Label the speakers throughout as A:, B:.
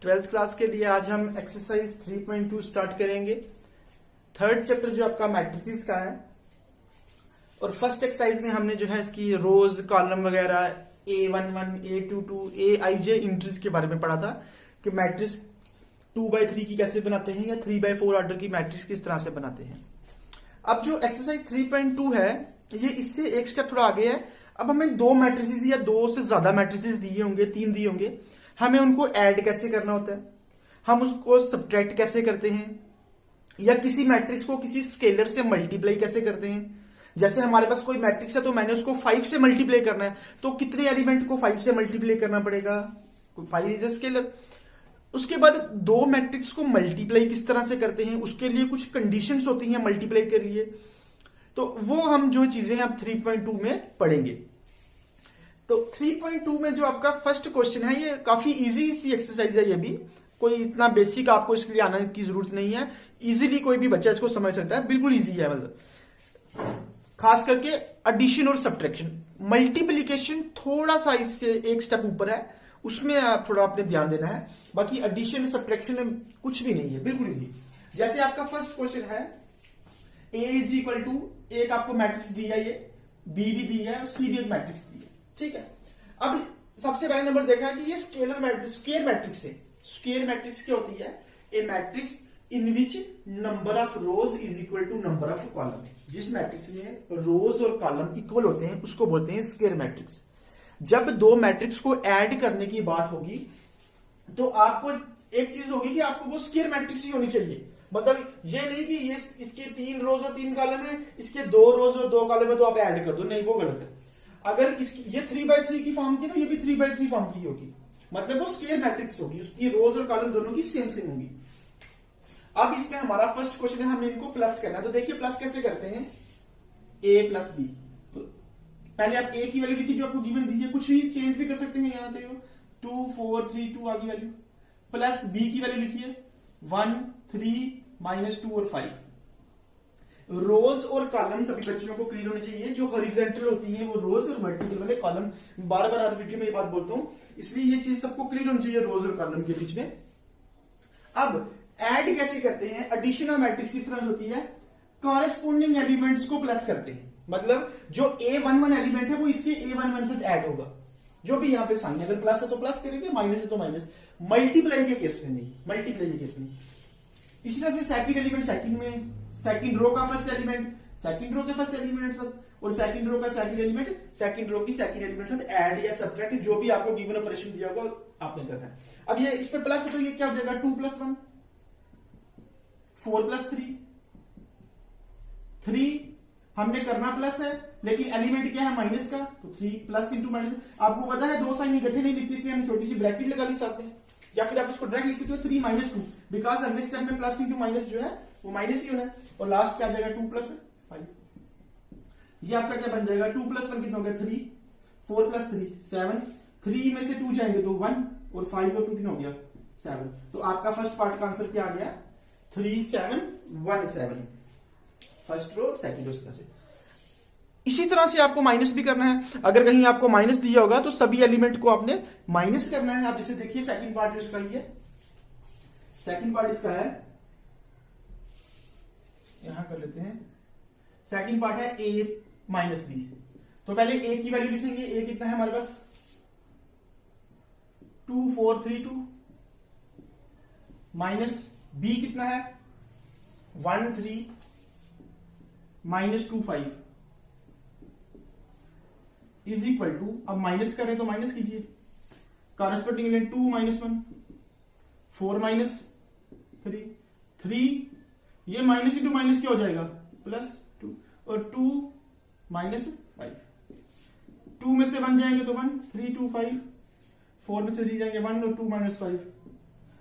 A: Twelfth class के लिए आज हम एक्सरसाइज 3.2 स्टार्ट करेंगे। थर्ड चैप्टर जो आपका मैट्रिसेस का है और फर्स्ट एक्सरसाइज में हमने जो है इसकी रोज कॉलम वगैरह A11, A22, AIJ एंट्रीज के बारे में पढ़ा था कि मैट्रिक्स 2/3 की कैसे बनाते हैं या 3/4 ऑर्डर की मैट्रिक्स किस तरह से बनाते हैं। अब जो एक्सरसाइज 3.2 है ये इससे एक स्टेप थोड़ा आगे है। अब हमें दो मैट्रिसेस या दो से ज्यादा मैट्रिसेस दिए होंगे, 3 दिए होंगे, हमें उनको ऐड कैसे करना होता है, हम उसको सब्ट्रैक्ट कैसे करते हैं या किसी मैट्रिक्स को किसी स्केलर से मल्टीप्लाई कैसे करते हैं। जैसे हमारे पास कोई मैट्रिक्स है तो मैंने उसको 5 से मल्टीप्लाई करना है, तो कितने एलिमेंट को 5 से मल्टीप्लाई करना पड़ेगा, 5 इज ए स्केलर। उसके बाद दो मैट्रिक्स को मल्टीप्लाई किस तरह से करते हैं, उसके लिए कुछ कंडीशंस होती हैं मल्टीप्लाई के लिए, तो वो हम जो चीजें अब 3.2 में पढ़ेंगे। तो 3.2 में जो आपका फर्स्ट क्वेश्चन है ये काफी इजी सी एक्सरसाइज है, ये भी कोई इतना बेसिक आपको इसके लिए आने की जरूरत नहीं है, इजीली कोई भी बच्चा इसको समझ सकता है, बिल्कुल इजी है। मतलब खास करके एडिशन और सब्ट्रैक्शन, मल्टीप्लिकेशन थोड़ा सा इससे एक स्टेप ऊपर है, उसमें आप थोड़ा आपने ध्यान देना है। बाकी एडिशन सब्ट्रैक्शन में कुछ भी नहीं है, बिल्कुल इजी। जैसे आपका फर्स्ट क्वेश्चन है A इज इक्वल टू, एक आपको मैट्रिक्स दी है, ये B भी दी है और C भी एक मैट्रिक्स दी है, ठीक है। अब सबसे पहले नंबर देखा है कि ये स्केलर मैट्रिक्स, स्क्वायर मैट्रिक्स है। स्क्वायर मैट्रिक्स क्या होती है? A matrix in which number of rows is equal to number of column. जिस मैट्रिक्स में रोज और कॉलम इक्वल होते हैं उसको बोलते हैं स्क्वायर मैट्रिक्स। जब दो मैट्रिक्स को ऐड करने की बात होगी तो आपको एक चीज होगी कि आपको वो स्क्वायर मैट्रिक्स ही होनी चाहिए। मतलब ये नहीं कि ये इसके 3 रोज और 3 कॉलम है, इसके 2 रोज और 2 कॉलम है तो आप ऐड कर दो, नहीं, वो गलत है। अगर इसकी ये 3/3 की फॉर्म की तो ये भी 3/3 फॉर्म की होगी, मतलब वो स्क्वायर मैट्रिक्स होगी, उसकी रोज और कॉलम दोनों की सेम सेम होगी। अब इसमें हमारा फर्स्ट क्वेश्चन है, हमने इनको प्लस करना है। तो देखिए प्लस कैसे करते हैं, A प्लस B। तो पहले आप A की वैल्यू लिखिए जो आपको गिवन दी है, कुछ भी चेंज भी कर सकते हैं, यहां देखो 2 4 3 2 आगे वैल्यू, प्लस B की वैल्यू लिखिए 1 3 -2 और 5। रोज और कॉलम सभी बच्चों को क्लियर होने चाहिए, जो हॉरिजॉन्टल होती हैं वो रोज और वर्टिकल वाले कॉलम। बार बार हर वीडियो में ये बात बोलता हूं, इसलिए ये चीज सबको क्लियर होनी चाहिए रोज और कॉलम के बीच में। अब ऐड कैसे करते हैं, एडिशन ऑफ मैट्रिक्स किस तरह से होती है, कॉरेस्पॉन्डिंग एलिमेंट्स को प्लस करते हैं। मतलब जो A11 एलिमेंट है वो इसके A11 से ऐड होगा, जो भी यहां पे साइन है, अगर प्लस है तो प्लस करेंगे, माइनस है तो माइनस। मल्टीप्लाई के केस में नहीं, मल्टीप्लाई के केस में। इसी तरह से सेकंड एलिमेंट सेकंड में, सेकंड रो का फर्स्ट एलिमेंट सेकंड रो के फर्स्ट एलिमेंट साथ, और सेकंड रो का सेकंड एलिमेंट सेकंड रो की सेकंड एलिमेंट साथ ऐड या सब्ट्रैक्ट, जो भी आपको गिवन ऑपरेशन दिया होगा आपने करना है। अब ये इस पे प्लस है तो ये क्या हो जाएगा, 2 + 1 4 + 3 हमने करना प्लस है लेकिन एलिमेंट क्या है माइनस का, तो 3 प्लस इंटू माइनस। आपको पता है दो साइन इकट्ठे नहीं लिखते, इसलिए हम छोटी सी ब्रैकेट लगा ली साथ में, या फिर आप इसको डायरेक्ट लिख सकते हो 3 - 2, बिकॉज अगले स्टेप में प्लस इंटू माइनस जो है वो माइनस ही होना है। और लास्ट क्या आ जाएगा 2 + 5। ये आपका क्या बन जाएगा, 2 + 1 कितना हो गया 3, 4 + 3 7, 3 में से 2 जाएंगे तो 1 और 5 और 2 कितना हो गया 7। तो आपका फर्स्ट पार्ट का आंसर क्या आ गया 3 7 1 7, फर्स्ट रो सेकंड रो। इस तरह से इसी तरह से आपको माइनस भी करना है। अगर कहीं आपको माइनस दिया होगा तो सभी एलिमेंट को आपने माइनस करना है। आप जैसे देखिए सेकंड पार्ट इसका ही है, सेकंड पार्ट इसका है, यहां कर लेते हैं। सेकंड पार्ट है A - B। तो पहले A की वैल्यू लिखेंगे, A कितना है हमारे पास 2 4 3 2, माइनस B कितना है 1 3 -2 5 इज इक्वल टू, अब माइनस करें तो माइनस कीजिए, कॉरेस्पॉन्डिंग एलिमेंट 2 - 1 4 - 3 3, ये माइनस इंटू माइनस क्या हो जाएगा +2, और 2 - 5, 2 में से 1 जाएंगे तो 1 3 2 5, 4 में से 3 जाएंगे 1 और 2 - 5।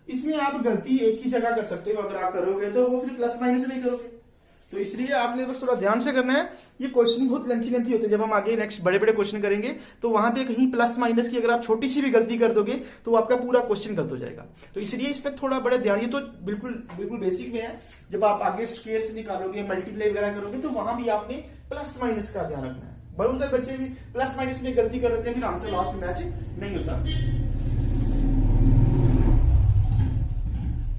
A: इसमें आप गलती एक ही जगह कर सकते हो, अगर आप करोगे तो वो फिर प्लस माइनस नहीं करोगे, तो इसलिए आपने बस थोड़ा ध्यान से करना है। ये क्वेश्चन बहुत लेंथी होते हैं, जब हम आगे नेक्स्ट बड़े बड़े क्वेश्चन करेंगे तो वहां पे कहीं प्लस माइनस की अगर आप छोटी सी भी गलती कर दोगे तो आपका पूरा क्वेश्चन गलत हो जाएगा। तो इसलिए इस पर थोड़ा बड़ा ध्यान, ये तो बिल्कुल बिल्कुल बेसिक में है। जब आप आगे स्क्वायर से निकालोगे, मल्टीप्लाई वगैरह करोगे तो वहां भी आपने प्लस माइनस का ध्यान रखना है। बहुत सारे बच्चे भी प्लस माइनस में गलती कर देते हैं, फिर आंसर लास्ट में मैच नहीं होता।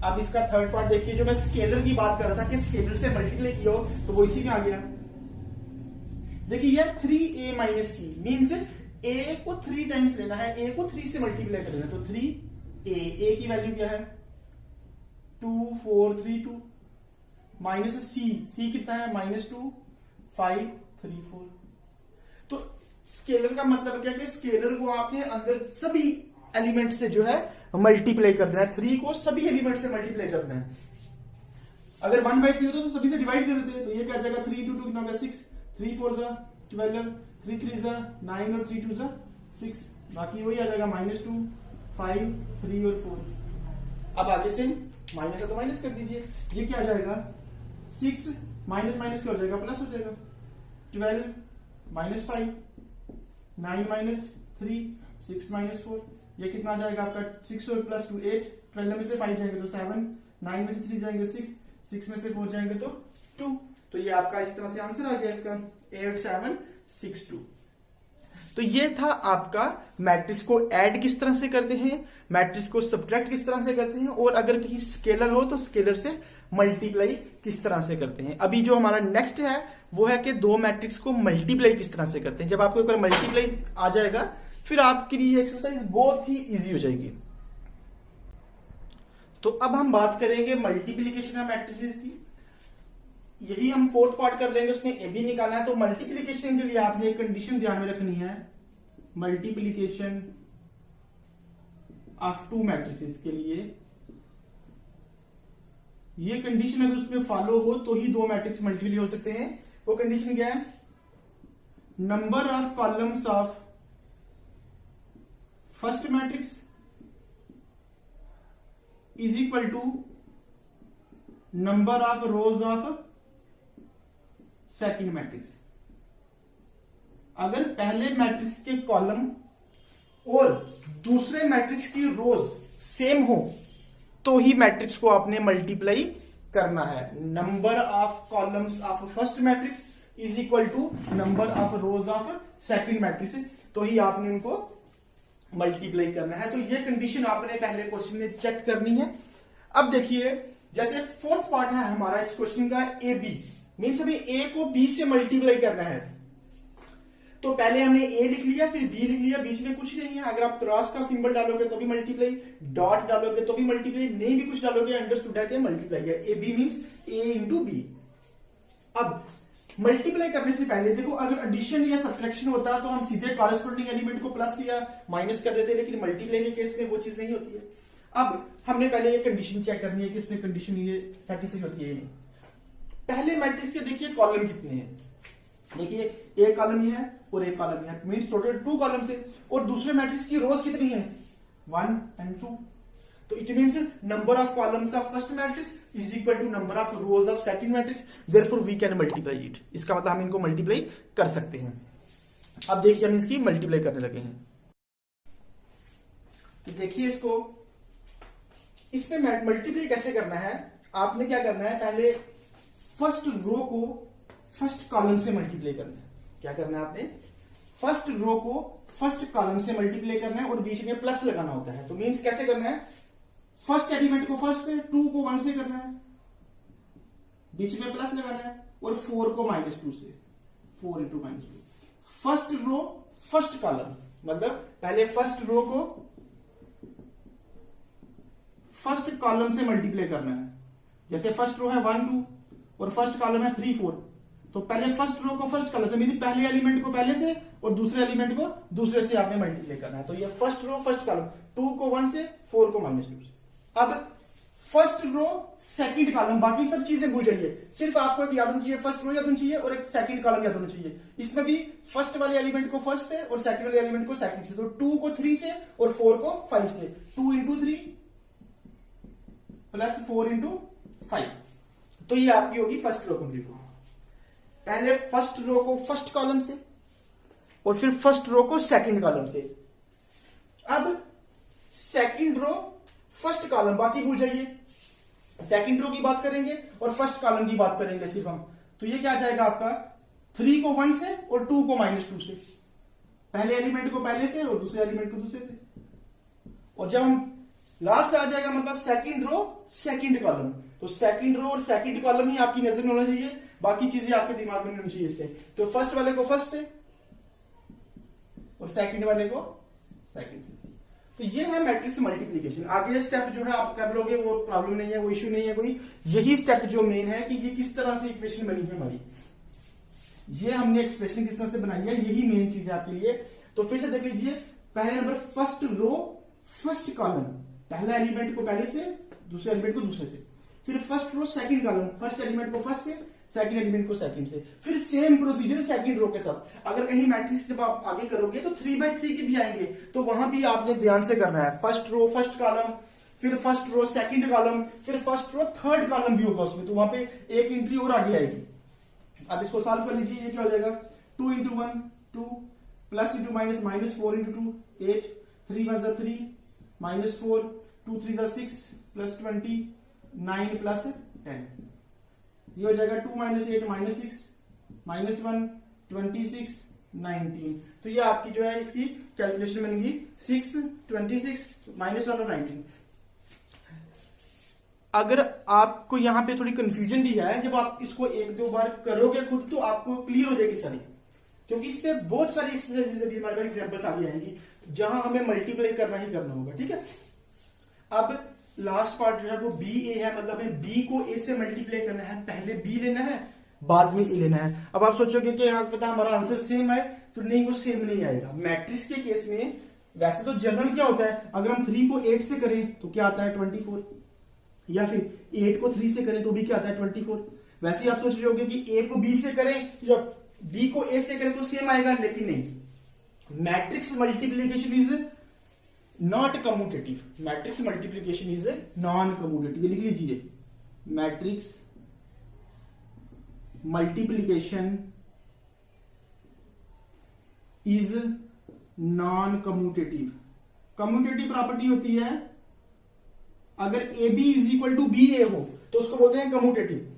A: अब इसका थर्ड पार्ट देखिए, जो मैं स्केलर की बात कर रहा था कि स्केलर से मल्टीप्लाई किया हो तो वो इसी में आ गया। देखिए ये 3a minus C means a को 3 टाइम्स लेना है, a को 3 से मल्टीप्लाई करना है, तो 3a की वैल्यू क्या है 2 4 3 2 माइनस c कितना है -2 5 3 4। तो स्केलर का मतलब क्या कि स्केलर को आपने अंदर सभी एलिमेंट से जो है मल्टीप्लाई कर देना है, 3 को सभी एलिमेंट से मल्टीप्लाई करना है। अगर 1/3 होता तो सभी से डिवाइड कर देते, तो ये क्या जाएगा 3 2 2 कितना होगा 6 3 4 जा 12 3 3 जा 9 और 3 2 जा 6, बाकी वही आ जाएगा -2 5 3 और 4। अब आगे से माइनस है तो माइनस कर दीजिए, ये क्या आ जाएगा 6 माइनस माइनस क्या हो जाएगा प्लस हो जाएगा 12 -5 9 -3 6 -4, ये कितना आ जाएगा आपका 6 और प्लस 2 8, 12 में से 5 जाएंगे तो 7, 9 में से 3 जाएंगे 6, 6 में से 4 जाएंगे तो 2। तो ये आपका इस तरह से आंसर आ गया इसका 8762। तो ये था आपका मैट्रिक्स को ऐड किस तरह से करते हैं, मैट्रिक्स को सब्ट्रैक्ट किस तरह से करते हैं, और अगर कहीं स्केलर हो तो स्केलर से मल्टीप्लाई किस तरह से करते हैं। अभी जो हमारा नेक्स्ट है वो है कि दो मैट्रिक्स को मल्टीप्लाई किस तरह से करते हैं। जब आपको एक बार मल्टीप्लाई आ जाएगा फिर आपके लिए एक्सरसाइज बहुत ही इजी हो जाएगी। तो अब हम बात करेंगे मल्टीप्लीकेशन ऑफ मैट्रिसेस की। यही हम फोर्थ पार्ट कर लेंगे, उसमें ए बी निकालना है। तो मल्टीप्लीकेशन के लिए आपने एक कंडीशन ध्यान में रखनी है, मल्टीप्लीकेशन ऑफ टू मैट्रिसेस के लिए ये कंडीशन अगर उसमें फॉलो हो तो ही दो मैट्रिक्स मल्टीप्लाई हो सकते हैं। वो कंडीशन क्या है, number of columns of first matrix is equal to number of rows of second matrix. अगर पहले मैट्रिक्स के कॉलम और दूसरे मैट्रिक्स की रोज सेम हो तो ही मैट्रिक्स को आपने मल्टीप्लाई करना है। Number of columns of first matrix is equal to number of rows of second matrix, तो ही आपने उनको मल्टीप्लाई करना है। तो ये कंडीशन आपने पहले क्वेश्चन में चेक करनी है। अब देखिए जैसे फोर्थ पार्ट है हमारा इस क्वेश्चन का ए बी, मीन्स अभी ए को बी से मल्टीप्लाई करना है। तो पहले हमने ए लिख लिया फिर बी लिख लिया, बीच में कुछ नहीं है। अगर आप क्रॉस का सिंबल डालोगे तो भी मल्टीप्लाई, डॉट डालोगे तो भी मल्टीप्लाई, नहीं भी कुछ डालोगे अंडरस्टूड है कि मल्टीप्लाई है। A B means A into B. अब मल्टीप्लाई करने से पहले देखो, अगर एडिशन या सब्ट्रैक्शन होता तो हम सीधे कॉरेस्पॉन्डिंग एलिमेंट को प्लस या माइनस कर देते, लेकिन मल्टीप्लाई के केस में वो चीज नहीं होती है। अब हमने पहले ये कंडीशन चेक करनी है कि इसमें कंडीशन ये सेटिस्फाई होती है। पहले मैट्रिक्स के देखिए कॉलम कितने हैं, देखिए एक कॉलम ही है और एक कॉलम ही है, मीन्स टोटल 2 कॉलम है। और दूसरे मैट्रिक्स की रोज कितनी है 1 and 2, तो it means number of columns of first matrix is equal to number of rows of second matrix, therefore we can multiply it. इसका मतलब हम इनको मल्टीप्लाई कर सकते हैं। अब देखिए हम इसकी मल्टीप्लाई करने लगे हैं। तो देखिए इसमें मल्टीप्लाई कैसे करना है, आपने क्या करना है, पहले फर्स्ट रो को फर्स्ट कॉलम से मल्टीप्लाई करना है। क्या करना है, आपने फर्स्ट रो को फर्स्ट कॉलम से मल्टीप्लाई करना है और बीच में प्लस लगाना होता है। तो मीन्स कैसे करना है, फर्स्ट एलिमेंट को फर्स्ट से, 2 को 1 से करना है, बीच में प्लस लगाना है, और 4 को -2 से, 4 into -2। First row first column मतलब पहले फर्स्ट रो को फर्स्ट कॉलम से मल्टीप्लाई करना है। जैसे फर्स्ट रो है 1 2 और फर्स्ट कॉलम है 3 4, तो पहले फर्स्ट रो को फर्स्ट कॉलम से, मीन पहले एलिमेंट को पहले से और दूसरे एलिमेंट को दूसरे से आपने मल्टीप्लाई करना है। तो ये फर्स्ट रो फर्स्ट कॉलम, 2 को 1 से, 4 को -2 से। अब फर्स्ट रो सेकंड कॉलम, बाकी सब चीजें भूल जाइए, सिर्फ आपको एक याद होना चाहिए, फर्स्ट रो याद होना चाहिए और एक सेकंड कॉलम याद होना चाहिए। इसमें भी फर्स्ट वाले एलिमेंट को फर्स्ट से और सेकंड वाले एलिमेंट को सेकंड से। तो 2 को 3 से और 4 को 5 से, 2 इंटू 3 प्लस 4 इंटू 5। तो ये आपकी होगी फर्स्ट रो कंप्लीट। पहले फर्स्ट रो को फर्स्ट कॉलम से और फिर फर्स्ट रो को सेकंड कॉलम से। अब सेकंड रो फर्स्ट कॉलम, बाकी भूल जाइए, सेकंड रो की बात करेंगे और फर्स्ट कॉलम की बात करेंगे सिर्फ हम। तो ये क्या आ जाएगा आपका, 3 को 1 से और 2 को -2 से, पहले एलिमेंट को पहले से और दूसरे एलिमेंट को दूसरे से। और जब हम लास्ट आ जाएगा हमारे पास सेकंड रो सेकंड कॉलम। तो सेकंड रो और सेकंड कॉलम ही आपकी नजर में होना चाहिए, बाकी चीजें आपके दिमाग में होनी चाहिए इस टाइप। तो फर्स्ट वाले को फर्स्ट से और सेकंड वाले को सेकंड से। तो ये है मैट्रिक्स मल्टीप्लीकेशन। आगे स्टेप जो है आप कर लोगे, वो प्रॉब्लम नहीं है, वो इश्यू नहीं है कोई। यही स्टेप जो मेन है कि ये किस तरह से इक्वेशन बनी है हमारी, ये हमने एक्सप्रेशन किस तरह से बनाई है, यही मेन चीज है आपके लिए। तो फिर से देख लीजिए, पहले number first row first column, पहला एलिमेंट को पहले से, दूसरे एलिमेंट को दूसरे से। फिर first row second column, first element को फर्स्ट से, सेकंड एलिमेंट को सेकंड से। फिर सेम प्रोसीजर सेकंड रो के साथ। अगर कहीं मैट्रिक्स जब आप आगे करोगे तो 3x3 के भी आएंगे, तो वहां भी आपने ध्यान से करना है। फर्स्ट रो फर्स्ट कॉलम, फिर फर्स्ट रो सेकंड कॉलम, फिर फर्स्ट रो थर्ड कॉलम भी होगा उसमें, तो वहां पे एक एंट्री और आगे आएगी। अब इसको सॉल्व कर लीजिए, ये क्या हो जाएगा 2 into 1 2 plus into minus, minus 4 into 2 8 3 1 3 minus 4 2 3 6 plus 20 9 plus 10। ये हो जाएगा 2 माइनस 8 माइनस 6 माइनस 1 26 19। तो ये आपकी जो है इसकी कैलकुलेशन बनेगी 6 26 माइनस 1 और 19। अगर आपको यहां पे थोड़ी कंफ्यूजन भी है, जब आप इसको एक दो बार करोगे खुद तो आपको क्लियर हो जाएगी सारी, क्योंकि इस पे बहुत सारी एक्सरसाइजेज अभी हमारे पास एग्जांपल्स आगे आएंगी जहां हमें मल्टीप्लाई करना ही करना होगा। ठीक है, अब लास्ट पार्ट जो है वो बी ए है, मतलब हमें बी को ए से मल्टीप्लाई करना है। पहले बी लेना है, बाद में ए लेना है। अब आप सोचोगे कि हाँ पता हमारा आंसर सेम है, तो नहीं, वो सेम नहीं आएगा। मैट्रिक्स के केस में वैसे तो जनरल क्या होता है, अगर हम 3 को 8 से करें तो क्या आता है 24, या फिर 8 को 3 से करें तो भी क्या आता है 24। वैसे ही आप सोच रहे होगे कि ए को बी से करें या बी को ए से करें तो सेम आएगा, लेकिन नहीं। Matrix multiplication is not commutative. Matrix multiplication is non commutative. लिख लीजिए, matrix multiplication is non commutative. Commutative property होती है अगर A B is equal to B A हो तो उसको बोलते हैं कम्यूटेटिव।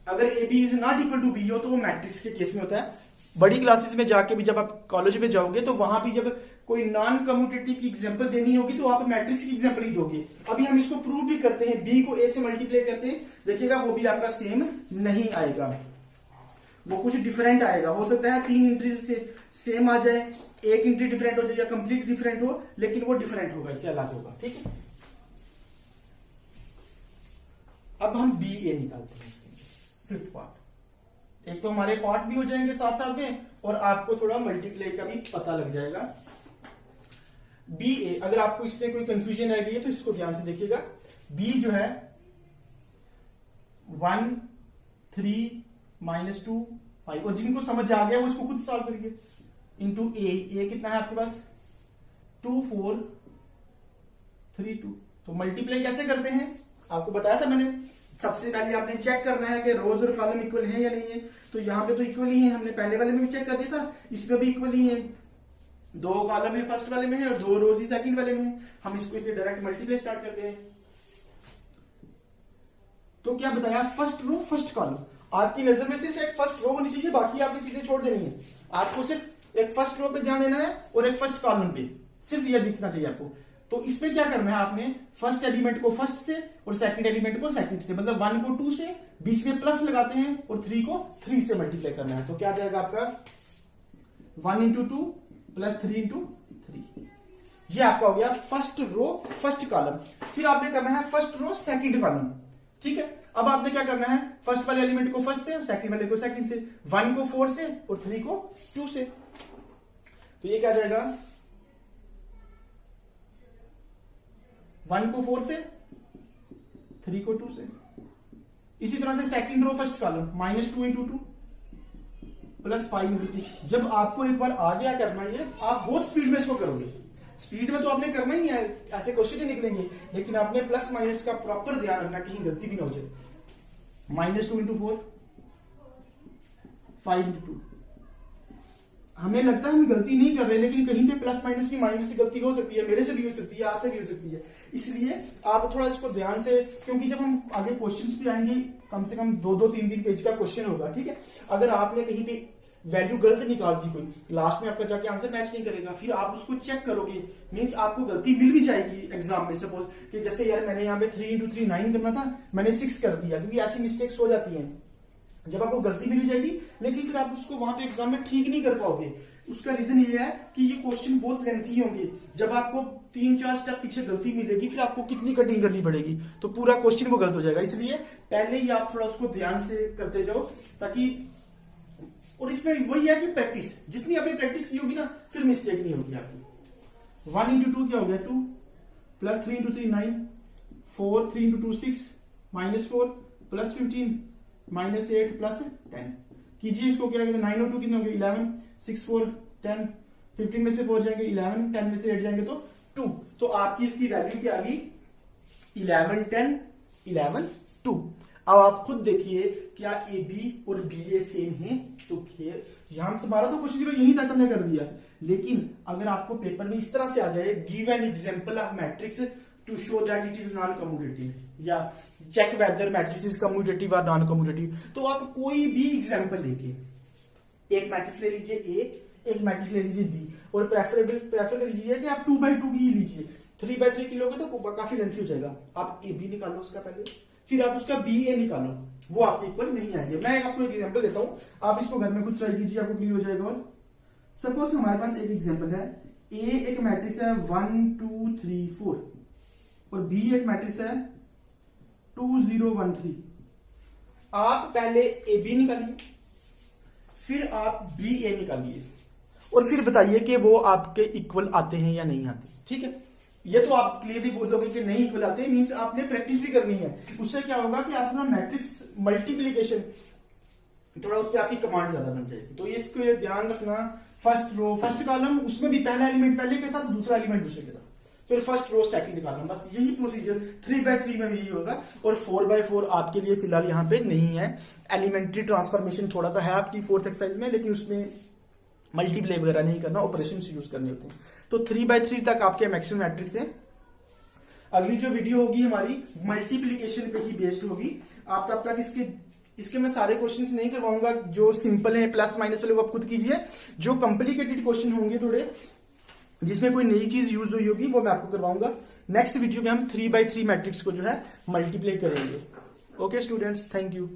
A: अगर A B is not equal to B हो तो वो मैट्रिक्स के केस में होता है। बड़ी क्लासेस में जाके भी जब आप कॉलेज में जाओगे तो वहां भी जब कोई नॉन कम्यूटेटिव की एग्जांपल देनी होगी तो आप मैट्रिक्स की एग्जांपल ही दोगे। अभी हम इसको प्रूव भी करते हैं, बी को ए से मल्टीप्लाई करते हैं, देखिएगा वो भी आपका सेम नहीं आएगा, वो कुछ डिफरेंट आएगा। हो सकता है 3 एंट्री से सेम आ जाए, एक एंट्री डिफरेंट हो जाए या कंप्लीट डिफरेंट हो, लेकिन वो डिफरेंट होगा, इससे अलग होगा। ठीक है, अब हम बी ए निकालते हैं, फिफ्थ पार्ट। एक तो हमारे पार्ट भी हो जाएंगे साथ साथ में, और आपको थोड़ा मल्टीप्लाई का भी पता लग जाएगा। बी ए, अगर आपको इसमें कोई कंफ्यूजन रह गई है तो इसको ध्यान से देखिएगा। बी जो है 1 3 माइनस 2 5, और जिनको समझ आ गया वो इसको खुद सॉल्व करिए। इंटू ए कितना है आपके पास 2 4 3 2। तो मल्टीप्लाई कैसे करते हैं आपको बताया था मैंने। सबसे पहले आपने चेक करना है कि रोज और कॉलम इक्वल है या नहीं है। तो यहां पे तो इक्वल ही है, हमने पहले वाले में भी चेक कर दिया था, इसमें भी इक्वल ही है। 2 कॉलम है फर्स्ट वाले में है और 2 रोज ही सेकंड वाले में है। हम इसको इसलिए डायरेक्ट मल्टीप्लाई स्टार्ट करते हैं। तो क्या बताया, फर्स्ट रो फर्स्ट कॉलम। आपकी नजर में सिर्फ एक फर्स्ट रो होनी चाहिए, बाकी आपकी चीजें छोड़ देनी है। आपको सिर्फ एक फर्स्ट रो पे ध्यान देना है और एक फर्स्ट कॉलम पे, सिर्फ यह दिखना चाहिए आपको। तो इसमें क्या करना है, आपने फर्स्ट एलिमेंट को फर्स्ट से और सेकंड एलिमेंट को सेकंड से, मतलब 1 को 2 से, बीच में प्लस लगाते हैं, और 3 को 3 से मल्टीप्लाई करना है। तो क्या जाएगा आपका 1 into 2 प्लस 3 into 3। ये आपका हो गया फर्स्ट रो फर्स्ट कॉलम। फिर आपने करना है फर्स्ट रो सेकंड कॉलम। ठीक है, अब आपने क्या करना है, फर्स्ट वाले एलिमेंट को फर्स्ट से और सेकंड वाले को सेकंड से, 1 को 4 से और 3 को 2 से। तो ये क्या जाएगा 1 को 4 से, 3 को 2 से। इसी तरह से second row first column -2 into 2 plus 5 into 3। जब आपको एक बार आ गया करना ये, आप बहुत स्पीड में इसको करोगे। स्पीड में तो आपने करना ही है, ऐसे क्वेश्चन ही निकलेंगे, लेकिन आपने प्लस माइनस का प्रॉपर ध्यान रखना, कहीं गलती भी ना हो जाए। -2 into 4 5 into 2। हमें लगता है हम गलती नहीं कर रहे, लेकिन कहीं पे प्लस माइनस की माइनस से गलती हो सकती है, मेरे से भी हो सकती है, आपसे भी हो सकती है। इसलिए आप थोड़ा इसको ध्यान से, क्योंकि जब हम आगे क्वेश्चंस भी आएंगे, कम से कम 2-3 पेज का क्वेश्चन होगा। ठीक है, अगर आपने कहीं पे वैल्यू गलत निकाल दी कोई, लास्ट में आपका जाके आंसर मैच नहीं करेगा, फिर आप उसको चेक करोगे, मींस आपको गलती मिल भी जाएगी एग्जाम में। सपोज कि जैसे यार मैंने यहाँ पे 3 into 3 9 करना था, मैंने 6 कर दिया, क्योंकि ऐसी मिस्टेक्स हो जाती हैं। जब आपको गलती मिल जाएगी, लेकिन फिर आप उसको वहां पे एग्जाम में ठीक नहीं कर पाओगे। उसका रीजन ये है कि ये क्वेश्चन बहुत लेंथी होंगे। जब आपको 3-4 स्टेप पीछे गलती मिलेगी, फिर आपको कितनी कटिंग करनी पड़ेगी, तो पूरा क्वेश्चन वो गलत हो जाएगा। इसलिए पहले ही आप थोड़ा उसको ध्यान से करते जाओ, ताकि, और इसमें वही है कि प्रैक्टिस, जितनी आपने प्रैक्टिस की होगी ना, फिर मिस्टेक नहीं होगी आपकी। 1 into 2 क्या हो गया 2, plus 3 into 3 9, 4 3 into 2 6, -4 plus 15 -8 plus 10 कीजिए इसको। क्या कहते हैं 9 और 2 कितने होंगे 11, 6 4 10, 15 में से 4 जाएंगे 11, 10 में से 8 जाएंगे तो 2। तो आपकी इसकी वैल्यू क्या आ गई 11 10 11 2। अब आप खुद देखिए क्या ए बी और बी ए सेम है, तो यहां तुम्हारा तो क्वेश्चन यही तक हमने कर दिया। लेकिन अगर आपको पेपर में इस तरह से आ जाए, give an example of matrix to show that it is non commutative, या check whether matrix is commutative और नॉन कम्यूटेटिव, तो आप कोई भी एग्जांपल लेके, एक मैट्रिक्स ले लीजिए ए, एक मैट्रिक्स ले लीजिए बी, और प्रेफर लीजिए कि आप 2x2 की लीजिए। 3x3 की लोगे तो काफी लेंथी हो जाएगा। आप ए बी निकालो उसका पहले, फिर आप उसका बी ए निकालो, वो आपके इक्वल नहीं आएंगे। मैं आपको एक एग्जांपल देता हूं, आप इसको घर में खुद ट्राई कीजिए, आपको क्लियर हो जाएगा। और सपोज हमारे पास एक एग्जांपल है, ए एक मैट्रिक्स है 1 2 3 4, और बी एक मैट्रिक्स है 2 0 1 3। आप पहले ए बी निकालिए, फिर आप बी ए निकालिए, और फिर बताइए कि वो आपके इक्वल आते हैं या नहीं आते। ठीक है, ये तो आप क्लियरली बोल दोगे कि नहीं इक्वल आते, मींस आपने प्रैक्टिस भी करनी है। उससे क्या होगा कि आपका मैट्रिक्स मल्टीप्लीकेशन, थोड़ा उस पर आपकी कमांड ज्यादा बन जाएगी। तो इसको ये ध्यान रखना, फर्स्ट रो फर्स्ट कॉलम, उसमें भी पहला एलिमेंट पहले के साथ, दूसरा एलिमेंट दूसरे के साथ, फिर फर्स्ट रो सेकंड कॉलम, बस यही प्रोसीजर 3x3 में भी यही होगा। और 4x4 आपके लिए फिलहाल यहाँ पे नहीं है। एलिमेंट्री ट्रांसफॉर्मेशन थोड़ा सा है आपकी 4th एक्सरसाइज में, लेकिन उसमें मल्टीप्लाई वगैरह नहीं करना, ऑपरेशन यूज करने होते हैं। तो 3x3 तक आपके मैक्सिमम मैट्रिक्स है। अगली जो वीडियो होगी हमारी मल्टीप्लीकेशन पे ही बेस्ड होगी। आप तब तक इसके मैं सारे क्वेश्चंस नहीं करवाऊंगा, जो सिंपल है प्लस माइनस वाले वो आप खुद कीजिए। जो कॉम्प्लिकेटेड क्वेश्चन होंगे थोड़े, जिसमें कोई नई चीज यूज हुई होगी, वो मैं आपको करवाऊंगा। नेक्स्ट वीडियो में हम 3x3 मैट्रिक्स को जो है मल्टीप्लाई करेंगे। Okay students, thank you.